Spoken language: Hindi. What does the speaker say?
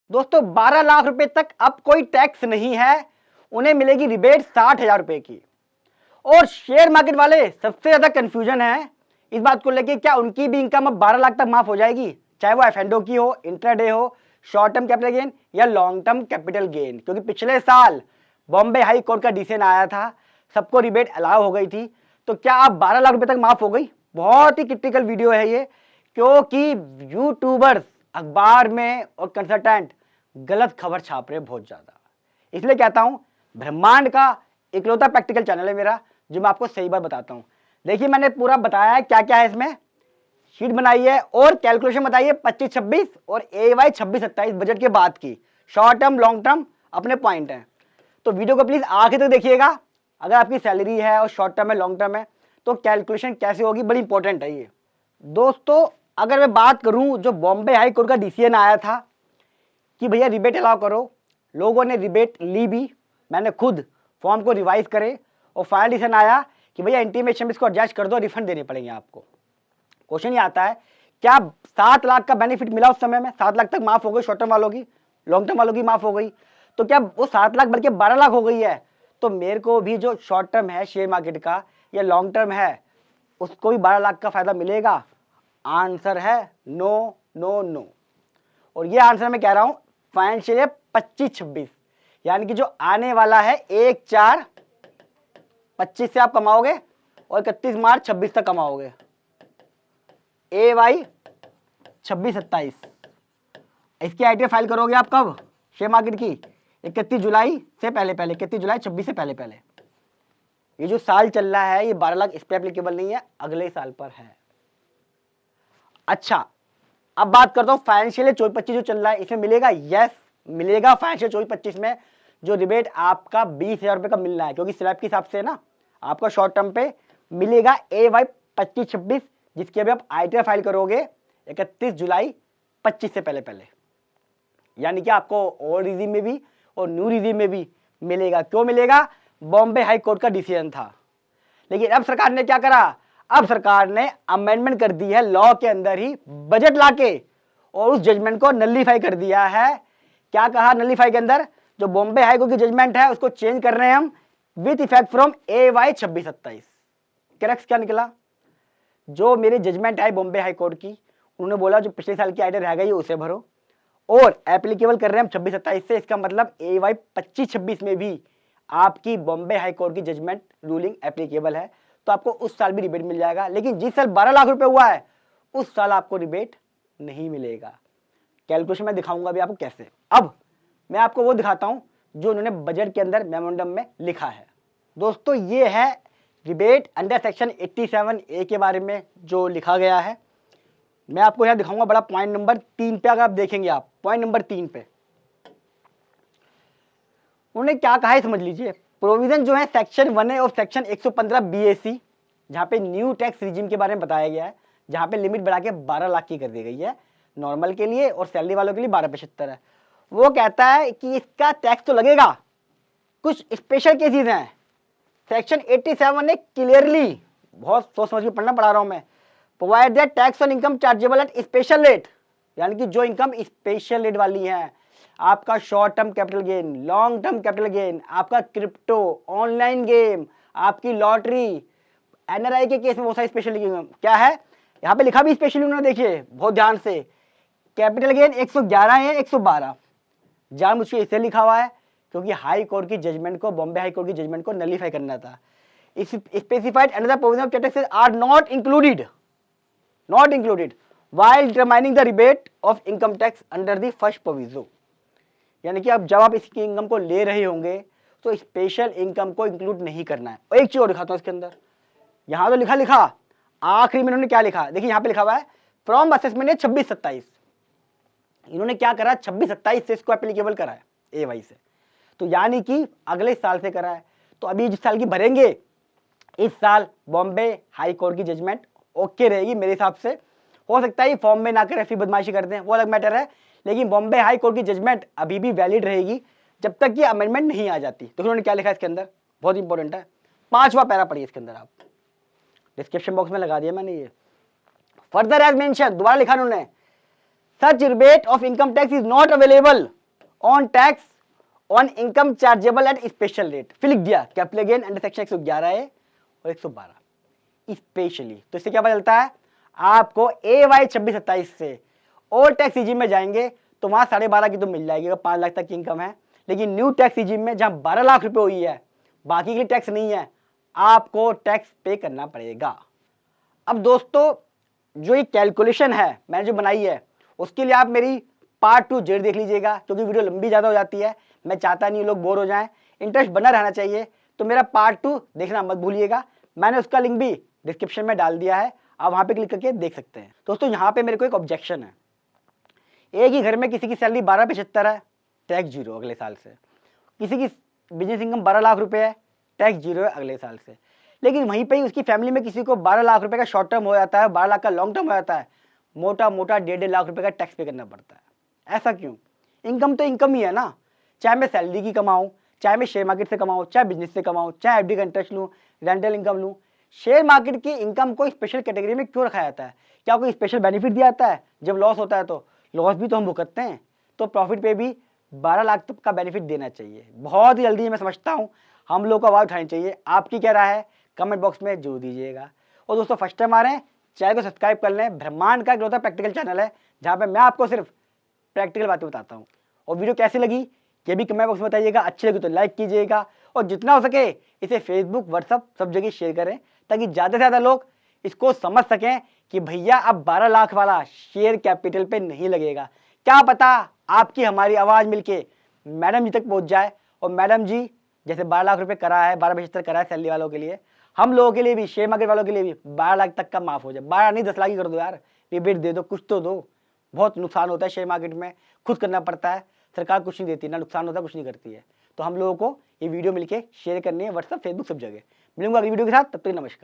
दोस्तों 12 लाख रुपए तक अब कोई टैक्स नहीं है, उन्हें मिलेगी रिबेट 60,000 रुपए की। और शेयर मार्केट वाले सबसे ज्यादा कंफ्यूजन है इस बात को लेके, क्या उनकी भी इनकम अब 12 लाख तक माफ हो जाएगी, चाहे वो एफ&ओ की हो, इंट्राडे हो, शॉर्ट टर्म कैपिटल गेन या लॉन्ग टर्म कैपिटल गेन। क्योंकि पिछले साल बॉम्बे हाई कोर्ट का डिसीजन आया था, सबको रिबेट अलाउ हो गई थी, तो क्या अब 12 लाख रुपए तक माफ हो गई? बहुत ही क्रिटिकल वीडियो है ये, क्योंकि यूट्यूबर्स अखबार में और कंसल्टेंट गलत खबर छाप रहे बहुत ज्यादा। इसलिए कहता हूं ब्रह्मांड का इकलौता प्रैक्टिकल चैनल है मेरा, जो मैं आपको सही बात बताता हूं। देखिए मैंने पूरा बताया है क्या क्या है इसमें, शीट बनाई है और कैलकुलेशन बताई है 25-26 और AY 26-27 बजट के बाद की, शॉर्ट टर्म लॉन्ग टर्म अपने पॉइंट हैं। तो वीडियो को प्लीज आखिर तक देखिएगा। अगर आपकी सैलरी है और शॉर्ट टर्म है लॉन्ग टर्म है तो कैलकुलेशन कैसे होगी, बड़ी इंपॉर्टेंट है ये। दोस्तों अगर मैं बात करूं, जो बॉम्बे हाई कोर्ट का डिसीजन आया था कि भैया रिबेट अलाउ करो, लोगों ने रिबेट ली भी, मैंने खुद फॉर्म को रिवाइज करे और फाइनल डिसीजन आया कि भैया इंटीमेशन इसको एडजस्ट कर दो, रिफंड देने पड़ेंगे आपको। क्वेश्चन ये आता है, क्या 7 लाख का बेनिफिट मिला उस समय में? 7 लाख तक माफ हो गई शॉर्ट टर्म वालों की, लॉन्ग टर्म वालों की माफ हो गई, तो क्या वो 7 लाख बल्कि 12 लाख हो गई है? तो मेरे को भी जो शॉर्ट टर्म है शेयर मार्केट का या लॉन्ग टर्म है उसको भी 12 लाख का फायदा मिलेगा? आंसर है नो नो नो। और ये आंसर मैं कह रहा हूं फाइनेंशियल ईयर 25-26, यानी कि जो आने वाला है 1/4/25 से आप कमाओगे और 31 मार्च 26 तक कमाओगे। AY 26-27 इसकी ITA फाइल करोगे आप कब शेयर मार्केट की? 31 जुलाई से पहले, 31 जुलाई 26 से पहले। ये जो साल चल रहा है ये 12 लाख इस पे एप्लीकेबल नहीं है, अगले साल पर है। अच्छा अब बात करता हूं फाइनेंशियल 24-25 जो चल रहा है, इसमें मिलेगा? यस मिलेगा। फाइनेंशियल 24-25 में जो रिबेट आपका 20,000 रुपए का मिल रहा है, क्योंकि स्लैब के हिसाब से ना आपका शॉर्ट टर्म पे मिलेगा AY 25-26, जिसकी अभी आप ITA फाइल करोगे 31 जुलाई 25 से पहले। यानी कि आपको ओल्ड रिजीम में भी और न्यू रिजीम में भी मिलेगा। क्यों मिलेगा? बॉम्बे हाई कोर्ट का डिसीजन था। लेकिन अब सरकार ने क्या करा, अब सरकार ने अमेंडमेंट कर दी है लॉ के अंदर ही बजट लाके, और उस जजमेंट को नलीफाई कर दिया है। क्या कहा नलीफाई के अंदर? जो बॉम्बे हाई कोर्ट की जजमेंट है उसको चेंज कर रहे हैं हम with effect from AY 26-27। Correct क्या निकला? जो मेरी जजमेंट है बॉम्बे हाई कोर्ट की, उन्होंने बोला जो पिछले साल की आइडिया रह गई उसे भरो, और एप्लीकेबल कर रहे हैं हम 26-27 से। इसका मतलब AY 25-26 में भी आपकी बॉम्बे हाई कोर्ट की जजमेंट रूलिंग एप्लीकेबल है, तो आपको उस साल भी रिबेट मिल जाएगा। लेकिन जिस साल 12 लाख रुपए हुआ है उस साल आपको रिबेट नहीं मिलेगा। कैलकुलेशन में दिखाऊंगा भी आपको कैसे। अब मैं आपको वो दिखाता हूं जो उन्होंने बजट के अंदर मेमोरेंडम में लिखा है। दोस्तों ये है रिबेट अंडर सेक्शन 87A के बारे में जो लिखा गया है। मैं आपको यहां दिखाऊंगा बड़ा पॉइंट नंबर 3 पे। अगर आप देखेंगे, आप पॉइंट नंबर 3 पे उन्होंने क्या कहा है समझ लीजिए। प्रोविजन जो है सेक्शन 1A और सेक्शन 115 BAC, जहां पे न्यू टैक्स रिजीम के बारे में बताया गया है, जहां पे लिमिट बढ़ा के 12 लाख की कर दी गई है नॉर्मल के लिए, और सैलरी वालों के लिए 1275 है। वो कहता है कि इसका टैक्स तो लगेगा, कुछ स्पेशल केसेस हैं। सेक्शन 87 ने क्लियरली, बहुत सोच समझ के पढ़ना पड़ा रहा हूं मैं, provide that tax on income chargeable at special rate, यानी कि जो इनकम स्पेशल रेट वाली है, आपका short term capital gain, long term capital gain, आपका क्रिप्टो, ऑनलाइन गेम, आपकी लॉटरी, NRI के केस में बहुत सारी स्पेशल इनकम क्या है, यहाँ पे लिखा भी स्पेशली उन्होंने, देखिए बहुत ध्यान से, कैपिटल गेन 111 है 112, जान मुझे इससे लिखा हुआ है क्योंकि हाई कोर्ट की जजमेंट को, बॉम्बे हाई कोर्ट की जजमेंट को नलीफाई करना था। Specified another provision of taxes are not included while determining the rebate of income tax under the first proviso, यानी कि अब जब आप इसकी इनकम को ले रहे होंगे तो स्पेशल इनकम को इंक्लूड नहीं करना है। और एक चीज और दिखाता हूं इसके अंदर, यहां तो लिखा आखिरी में इन्होंने क्या लिखा, देखिए यहां पे लिखा हुआ है फ्रॉम असेसमेंट है 26-27, इन्होंने क्या करा 26-27 से इसको एप्लीकेबल करा है AY से, तो यानी कि अगले साल से करा है। तो अभी जिस साल की भरेंगे, इस साल बॉम्बे हाई कोर्ट की जजमेंट ओके रहेगी मेरे हिसाब से। हो सकता है फॉर्म में ना करें, फिर बदमाशी करते हैं, वो अलग मैटर है, लेकिन बॉम्बे हाई कोर्ट की जजमेंट अभी भी वैलिड रहेगी जब तक कि अमेंडमेंट नहीं आ जाती। तो उन्होंने क्या लिखा इसके अंदर, बहुत इंपॉर्टेंट है, 5वां पैरा पढ़िए इसके अंदर, आप डिस्क्रिप्शन बॉक्स में लगा दिया मैंने ये। फर्दर एज मेंशन, दोबारा लिखा उन्होंने, such rebate of income tax is not available on tax on income chargeable at special rate, फिर लिख दिया कैपिटल गेन अंडर सेक्शन 111 है और 112 स्पेशली। तो इससे क्या पता चलता है आपको AY 26-27 से ओल्ड टैक्स रिजीम में जाएंगे तो वहां 12.5 की तो मिल जाएगी अगर 5 लाख तक की इनकम है, लेकिन न्यू टैक्स रिजीम में जहां 12 लाख रुपए हुई है बाकी के लिए टैक्स नहीं है, आपको टैक्स पे करना पड़ेगा। अब दोस्तों जो ये कैलकुलेशन है मैंने जो बनाई है उसके लिए आप मेरी पार्ट 2 जरूर देख लीजिएगा, क्योंकि वीडियो लंबी ज़्यादा हो जाती है, मैं चाहता नहीं लोग बोर हो जाएं, इंटरेस्ट बना रहना चाहिए। तो मेरा पार्ट 2 देखना मत भूलिएगा, मैंने उसका लिंक भी डिस्क्रिप्शन में डाल दिया है, आप वहाँ पे क्लिक करके देख सकते हैं। दोस्तों यहाँ पे मेरे को एक ऑब्जेक्शन है, एक ही घर में किसी की सैलरी 12.75 है, टैक्स जीरो अगले साल से, किसी की बिजनेस इनकम 12 लाख रुपए है, टैक्स जीरो है अगले साल से, लेकिन वहीं पे ही उसकी फैमिली में किसी को 12 लाख रुपए का शॉर्ट टर्म हो जाता है, 12 लाख का लॉन्ग टर्म हो जाता है, मोटा मोटा 1.5 लाख रुपए का टैक्स पे करना पड़ता है। ऐसा क्यों? इनकम तो इनकम ही है ना, चाहे मैं सैलरी की कमाऊँ, चाहे मैं शेयर मार्केट से कमाऊँ, चाहे बिजनेस से कमाऊँ, चाहे FD का इंटरेस्ट लूँ, रेंटल इनकम लूँ, शेयर मार्केट की इनकम को स्पेशल कैटेगरी में क्यों रखा जाता है? क्या कोई स्पेशल बेनिफिट दिया जाता है? जब लॉस होता है तो लॉस भी तो हम भुगतते हैं, तो प्रॉफिट पे भी 12 लाख तक का बेनिफिट देना चाहिए। बहुत ही जल्दी मैं समझता हूँ हम लोग को आवाज़ उठानी चाहिए। आपकी क्या राय है कमेंट बॉक्स में जरूर दीजिएगा। और दोस्तों फर्स्ट टाइम आ रहे हैं चैनल को सब्सक्राइब कर लें, ब्रह्मांड का इकलौता प्रैक्टिकल चैनल है जहाँ पे मैं आपको सिर्फ प्रैक्टिकल बातें बताता हूँ। और वीडियो कैसी लगी ये भी कमेंट बॉक्स में बताइएगा, अच्छी लगी तो लाइक कीजिएगा और जितना हो सके इसे फेसबुक व्हाट्सअप सब जगह शेयर करें ताकि ज़्यादा से ज़्यादा लोग इसको समझ सकें कि भैया अब 12 लाख वाला शेयर कैपिटल पे नहीं लगेगा। क्या पता आपकी हमारी आवाज़ मिलके मैडम जी तक पहुंच जाए और मैडम जी जैसे 12 लाख रुपए करा है, 12.75 करा है सैलरी वालों के लिए, हम लोगों के लिए भी, शेयर मार्केट वालों के लिए भी 12 लाख तक का माफ हो जाए। 12 नहीं 10 लाख ही कर दो यार, रिबेट दे दो, कुछ तो दो। बहुत नुकसान होता है शेयर मार्केट में, खुद करना पड़ता है, सरकार कुछ नहीं देती, ना नुकसान होता है कुछ नहीं करती है। तो हम लोगों को ये वीडियो मिलके शेयर करनी है व्हाट्सअप फेसबुक सब जगह। मिलूंगा अगली वीडियो के साथ, तब तक नमस्कार।